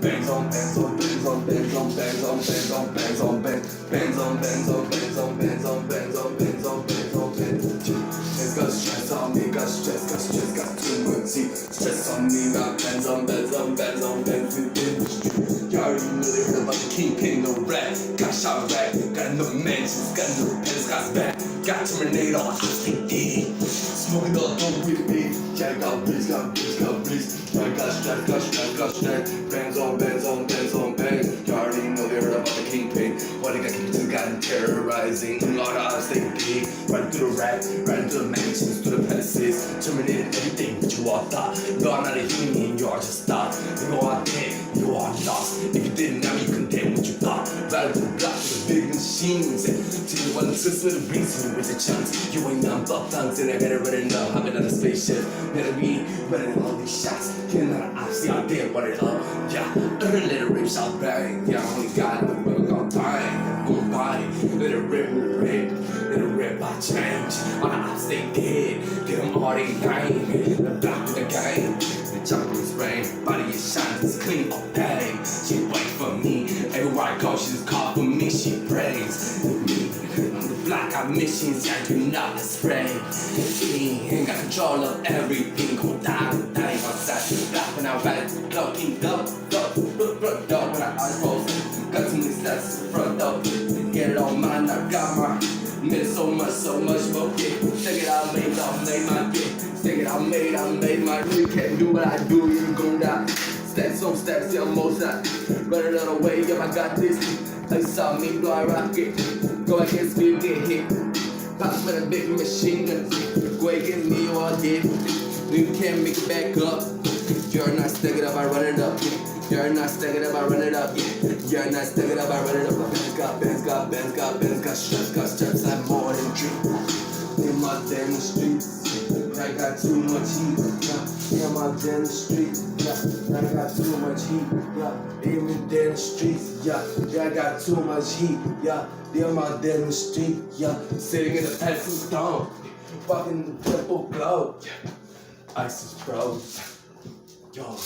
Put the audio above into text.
Bangs on bangs on bangs on bangs on bangs on bangs on bangs on bangs on bangs on bangs on bangs on bangs on bangs on bangs on bangs. It's got stress on me, got stress, got too much stress on me, got bands on bands on bands on bands in the street. You already know they heard about the kingpin, no rap, got shot back, got no mansions, got no pets, got back, got Terminator, I think did it. Smoking up with me, yeah, got blitz, yeah, got stress, bands on bands on bands on bangs. You already know they heard about the kingpin. What they got keeping got terrorizing. A lot of odds they big. Riding through the rap, riding through the mansions, through the palaces. Terminated everything but you all thought. You are not a human, you are just thought. You are dead, you are lost. If you didn't know you condemn what you thought. Riding through the block with the big machines. Till you want to twist with the reason with the chance. You ain't nothing but thugs and I better run it up. Hopping on a spaceship, better be running all these shots. Killing all the ops, yeah, I did run it up. Yeah, let it rip, shot bang. Yeah, I only got it, but we're gonna die. Good body, let it rip, I change. All the ops they dead, get them all they game. The block of the game, the jungle is rain. Body is shines, it's clean, okay. She wait for me, everywhere I go, she just call for me, she prays. Me, on the block, I missions, yeah, you not spray. Me, ain't got control of everything, gon' die outside the block when I ride it, blow, keep up, when I eyes close. Got too many stats in front door. Get it on mine, I got my made so much more dick. Take it out, made my dick. Take it out, made my dick. You can't do what I do, you gon' die. Stacks on stacks, yeah, I'm most out. Run it all the way, yeah, I got this. They saw me blow a rocket. Go against me, get hit. Pop with a big machine gun. Go against me, you all did. You can't make it back up. You're not stack it up, I run it up. You're not stack it up, I run it up. You're not stack it up, I run it up. Bands got straps, I'm more than drink. In my damn streets, I got too much heat. Yeah, in my damn streets, yeah, I got too much heat. Yeah, in my damn streets, yeah, I got too much heat. Yeah, in my damn street, yeah, sitting in the pencil stone, fucking triple glow. ISIS bro, yo.